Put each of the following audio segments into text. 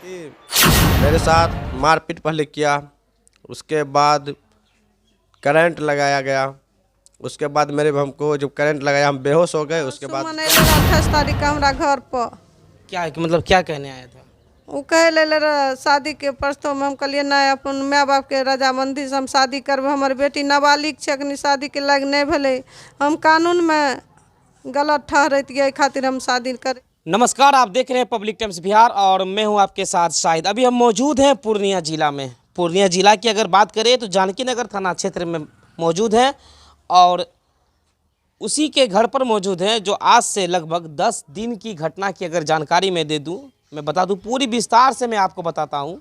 कि मेरे साथ मारपीट पहले किया, उसके बाद करंट लगाया गया, उसके बाद मेरे हमको जब करंट लगाया हम बेहोश हो गए। उसके बाद 28 तारीख का हमरा घर पर क्या मतलब क्या कहने आया था? वो कहे ले रहा शादी के प्रस्ताव में। हम कहलिए नहीं, अपन माय बाप के रजामंदी से हम शादी करब। हमार बेटी नाबालिग छे, अखनी शादी के लायक नहीं भले। हम कानून में गलत ठहरतिए, खातिर हम शादी कर। नमस्कार, आप देख रहे हैं पब्लिक टाइम्स बिहार और मैं हूं आपके साथ शाहिद। अभी हम मौजूद हैं पूर्णिया जिला में। पूर्णिया जिला की अगर बात करें तो जानकी नगर थाना क्षेत्र में मौजूद हैं और उसी के घर पर मौजूद हैं जो आज से लगभग 10 दिन की घटना की अगर जानकारी मैं दे दूं, मैं बता दूं पूरी विस्तार से मैं आपको बताता हूं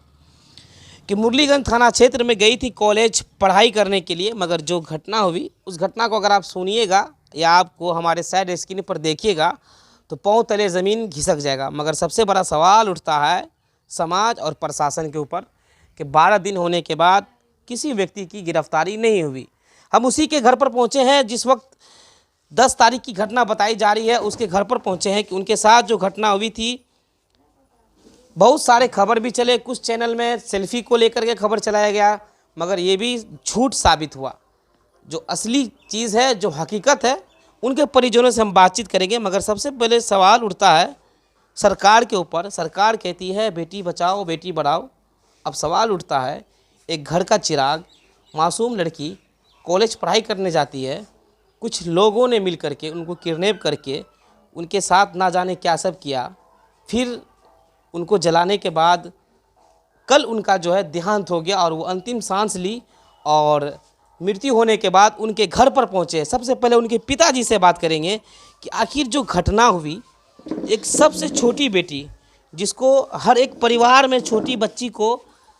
कि मुरलीगंज थाना क्षेत्र में गई थी कॉलेज पढ़ाई करने के लिए। मगर जो घटना हुई उस घटना को अगर आप सुनिएगा या आपको हमारे साइड स्क्रीन पर देखिएगा तो पाँव तले ज़मीन घिसक जाएगा। मगर सबसे बड़ा सवाल उठता है समाज और प्रशासन के ऊपर कि 12 दिन होने के बाद किसी व्यक्ति की गिरफ्तारी नहीं हुई। हम उसी के घर पर पहुंचे हैं जिस वक्त 10 तारीख की घटना बताई जा रही है, उसके घर पर पहुंचे हैं कि उनके साथ जो घटना हुई थी। बहुत सारे खबर भी चले, कुछ चैनल में सेल्फी को लेकर के खबर चलाया गया, मगर ये भी झूठ साबित हुआ। जो असली चीज़ है, जो हकीकत है, उनके परिजनों से हम बातचीत करेंगे। मगर सबसे पहले सवाल उठता है सरकार के ऊपर। सरकार कहती है बेटी बचाओ बेटी बढ़ाओ। अब सवाल उठता है एक घर का चिराग, मासूम लड़की कॉलेज पढ़ाई करने जाती है, कुछ लोगों ने मिल करके उनको किडनैप करके उनके साथ ना जाने क्या सब किया, फिर उनको जलाने के बाद कल उनका जो है देहांत हो गया और वो अंतिम सांस ली और मृत्यु होने के बाद उनके घर पर पहुंचे। सबसे पहले उनके पिताजी से बात करेंगे कि आखिर जो घटना हुई, एक सबसे छोटी बेटी जिसको हर एक परिवार में छोटी बच्ची को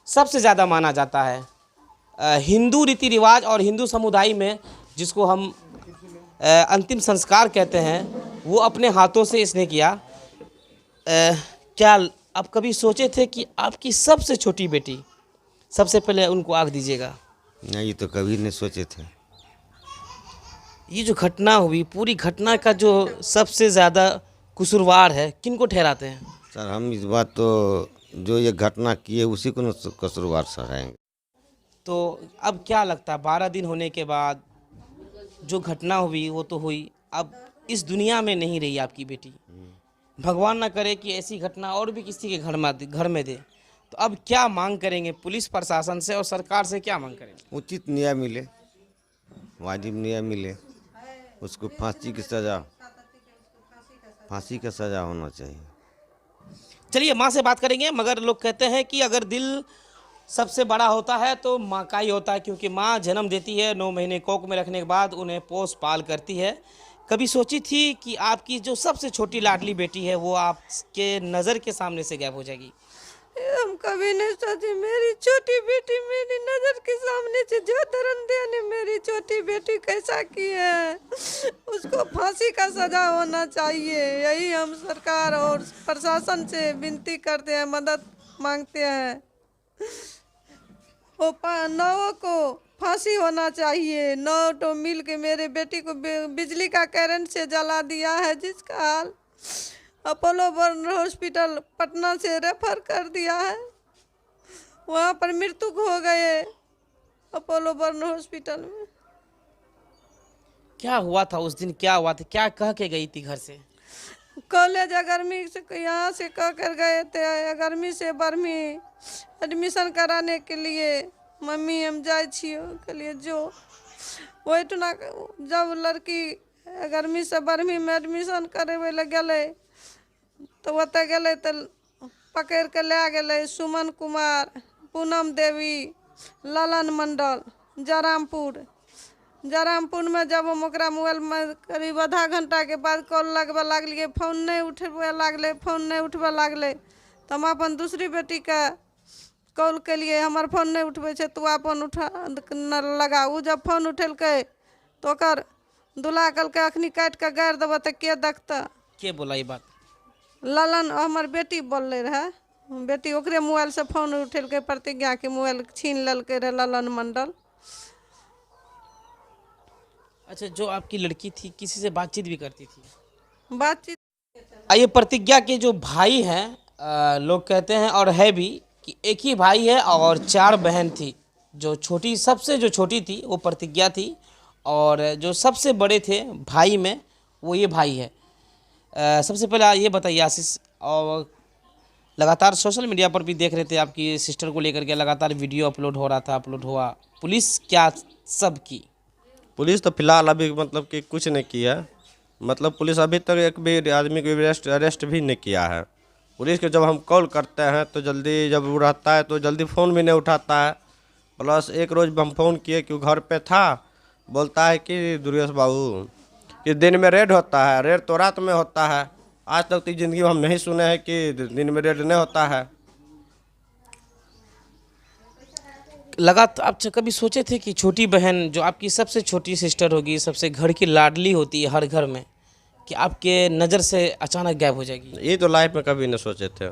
सबसे ज़्यादा माना जाता है, हिंदू रीति रिवाज और हिंदू समुदाय में जिसको हम अंतिम संस्कार कहते हैं, वो अपने हाथों से इसने किया। क्या आप कभी सोचे थे कि आपकी सबसे छोटी बेटी, सबसे पहले उनको आग दीजिएगा? नहीं, ये तो कभी नहीं सोचे थे। ये जो घटना हुई, पूरी घटना का जो सबसे ज़्यादा कसूरवार है, किनको ठहराते हैं? सर हम इस बात तो जो ये घटना की है उसी को कसूरवार ठहराएंगे। तो अब क्या लगता है 12 दिन होने के बाद जो घटना हुई वो तो हुई, अब इस दुनिया में नहीं रही आपकी बेटी। भगवान ना करे कि ऐसी घटना और भी किसी के घर में दे। तो अब क्या मांग करेंगे पुलिस प्रशासन से और सरकार से, क्या मांग करेंगे? उचित न्याय मिले, वाजिब न्याय मिले, उसको फांसी की सज़ा होना चाहिए। चलिए माँ से बात करेंगे। मगर लोग कहते हैं कि अगर दिल सबसे बड़ा होता है तो माँ का ही होता है, क्योंकि माँ जन्म देती है, 9 महीने कोख में रखने के बाद उन्हें पोस पाल करती है। कभी सोची थी कि आपकी जो सबसे छोटी लाडली बेटी है वो आपके नज़र के सामने से गायब हो जाएगी? हम कभी नहीं सोचे मेरी छोटी बेटी मेरी नजर के सामने से जो दरिंदे ने मेरी छोटी बेटी कैसा की है, उसको फांसी का सजा होना चाहिए। यही हम सरकार और प्रशासन से विनती करते हैं, मदद मांगते हैं। वो 9 को फांसी होना चाहिए। 9 तो मिल के मेरे बेटी को बिजली का करंट से जला दिया है, जिसका हाल अपोलो बर्न हॉस्पिटल पटना से रेफर कर दिया है। वहाँ पर मृत्यु हो गए अपोलो बर्न हॉस्पिटल में। क्या हुआ था उस दिन, क्या हुआ था, क्या कह के गई थी घर से? कॉलेज अगरमी से यहाँ से कह कर गए थे, अगरमी से बरमी एडमिशन कराने के लिए। मम्मी हम जाए छियो के लिए जो वही तो ना। जब लड़की अगरमी से बरमी में एडमिशन करे लगे गले तो ओते गले तो पकड़ के ले गए सुमन कुमार, पूनम देवी, ललन मंडल, जरामपुर में। जब हम ओकरा मोबाइल में करीब आधा घंटा के बाद कॉल लगबे लगलिए, फोन नहीं उठबे लगले तो हम अपन दूसरी बेटी का कॉल के लिए, हमार फोन नहीं उठबे छे तू अपन उठा लगा। उ जब फोन उठेलकै तो ओकर दूल्हा कहलकै अखनी काट के गाड़ देबे तो के देखता। के बोला ये बात? ललन हमार बेटी बोलले रहे। बेटी ओकरे मोबाइल से फोन उठेलकै, प्रतिज्ञा के मोबाइल छीन लेलकै रहे ललन मंडल। अच्छा, जो आपकी लड़की थी किसी से बातचीत भी करती थी? बातचीत ये प्रतिज्ञा के जो भाई हैं लोग कहते हैं और है भी कि एक ही भाई है और 4 बहन थी। जो छोटी सबसे जो छोटी थी वो प्रतिज्ञा थी और जो सबसे बड़े थे भाई में वो ये भाई है। सबसे पहले ये बताइए आशीष, और लगातार सोशल मीडिया पर भी देख रहे थे आपकी सिस्टर को लेकर के लगातार वीडियो अपलोड हो रहा था, अपलोड हुआ, पुलिस क्या सब की? पुलिस तो फिलहाल अभी मतलब कि कुछ नहीं किया है। मतलब पुलिस अभी तक एक भी आदमी को अरेस्ट भी नहीं किया है। पुलिस को जब हम कॉल करते हैं तो जल्दी, जब वो रहता है तो जल्दी फ़ोन भी नहीं उठाता है। प्लस एक रोज़ हम फ़ोन किए कि वो घर पे था, बोलता है कि दुर्गेश बाबू कि दिन में रेड होता है, रेड तो रात में होता है। आज तक तो ज़िंदगी में हम नहीं सुने हैं कि दिन में रेड नहीं होता है। लगातार आप कभी सोचे थे कि छोटी बहन जो आपकी सबसे छोटी सिस्टर होगी, सबसे घर की लाडली होती है हर घर में, कि आपके नज़र से अचानक गायब हो जाएगी? ये तो लाइफ में कभी नहीं सोचे थे।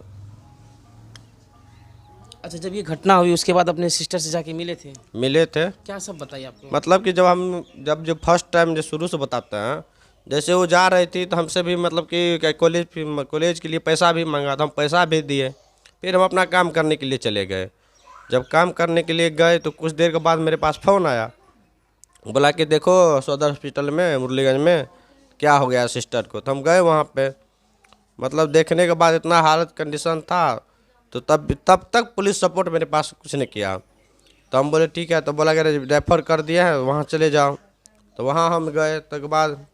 अच्छा, जब ये घटना हुई उसके बाद अपने सिस्टर से जाके मिले थे? मिले थे। क्या सब बताइए आपको? मतलब कि जब फर्स्ट टाइम जो शुरू से बताते हैं, जैसे वो जा रही थी तो हमसे भी मतलब कि कॉलेज के लिए पैसा भी मांगा था, हम पैसा भी दिए। फिर हम अपना काम करने के लिए चले गए। जब काम करने के लिए गए तो कुछ देर के बाद मेरे पास फ़ोन आया, बोला कि देखो सदर हॉस्पिटल में मुरलीगंज में क्या हो गया सिस्टर को। तो हम गए वहाँ पे, मतलब देखने के बाद इतना हालत कंडीशन था तो तब तक पुलिस सपोर्ट मेरे पास कुछ नहीं किया। तो हम बोले ठीक है, तो बोला कि रेफ़र कर दिया है, वहाँ चले जाओ। तो वहाँ हम गए, तो के बाद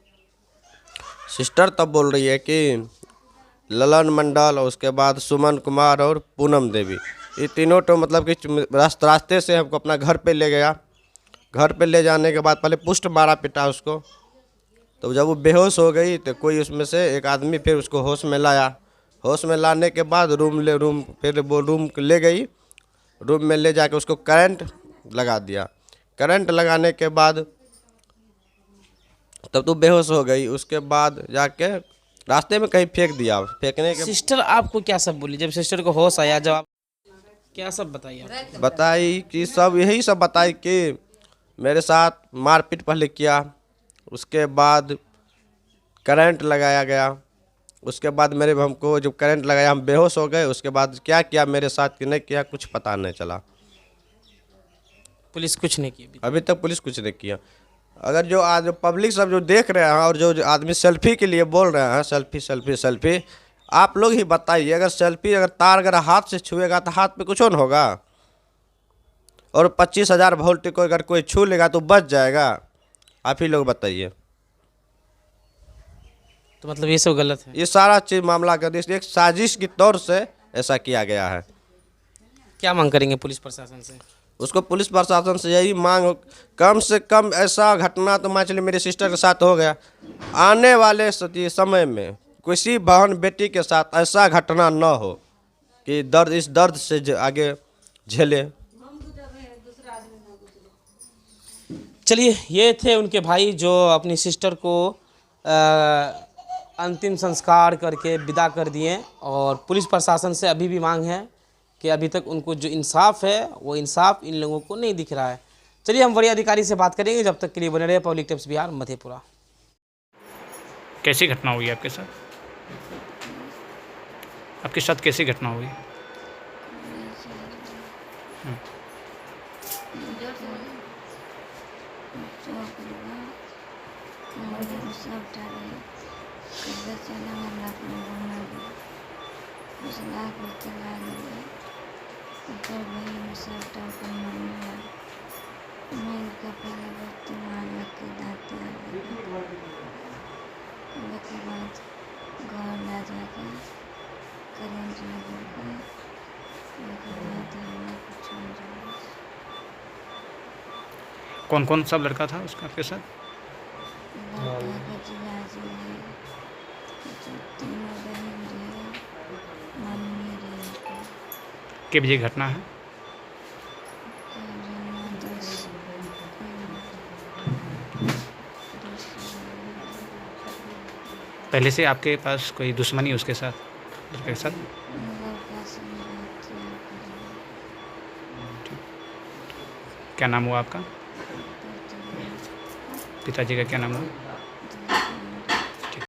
सिस्टर तब बोल रही है कि ललन मंडल और उसके बाद सुमन कुमार और पूनम देवी, ये तीनों तो मतलब कि रास्ते से हमको अपना घर पे ले गया। घर पे ले जाने के बाद पहले पुष्ट मारा पिटा उसको। तो जब वो बेहोश हो गई तो कोई उसमें से एक आदमी फिर उसको होश में लाया। होश में लाने के बाद फिर वो रूम ले गई। रूम में ले जाके उसको करंट लगा दिया। करंट लगाने के बाद तब तो बेहोश हो गई। उसके बाद जाके रास्ते में कहीं फेंक दिया। फेंकने के सिस्टर आपको क्या सब बोली जब सिस्टर को होश आया? जब आप क्या सब बताइए आप? बताई कि सब यही सब बताई कि मेरे साथ मारपीट पहले किया, उसके बाद करंट लगाया गया। उसके बाद हमको जब करंट लगाया हम बेहोश हो गए। उसके बाद क्या किया मेरे साथ कि नहीं किया कुछ पता नहीं चला। पुलिस कुछ नहीं की अभी तक पुलिस कुछ नहीं किया। अगर जो आज पब्लिक सब जो देख रहे हैं और जो आदमी सेल्फी के लिए बोल रहे हैं, सेल्फी सेल्फी सेल्फी, आप लोग ही बताइए, अगर तार अगर हाथ से छुएगा तो हाथ पे कुछ नहीं होगा, और 25,000 वोल्ट को अगर कोई छू लेगा तो बच जाएगा। आप ही लोग बताइए। तो मतलब ये सब गलत है? ये सारा चीज़ मामला कर एक साजिश के तौर से ऐसा किया गया है। क्या मांग करेंगे पुलिस प्रशासन से? उसको पुलिस प्रशासन से यही मांग, कम से कम ऐसा घटना तो मान चलिए मेरी सिस्टर के साथ हो गया, आने वाले समय में किसी बहन बेटी के साथ ऐसा घटना न हो कि इस दर्द से आगे झेले। चलिए, ये थे उनके भाई जो अपनी सिस्टर को अंतिम संस्कार करके विदा कर दिए। और पुलिस प्रशासन से अभी भी मांग है कि अभी तक उनको जो इंसाफ है वो इंसाफ इन लोगों को नहीं दिख रहा है। चलिए, हम वरीय अधिकारी से बात करेंगे। जब तक के लिए बने रहे पब्लिक टाइम्स बिहार, मधेपुरा। कैसी घटना हुई आपके साथ? आपके साथ कैसी घटना हुई? कौन कौन सा लड़का था उसका आपके साथ? के बजे घटना है? पहले से आपके पास कोई दुश्मनी उसके साथ, लड़के के साथ? क्या नाम हुआ आपका? पिताजी का क्या नाम हुआ?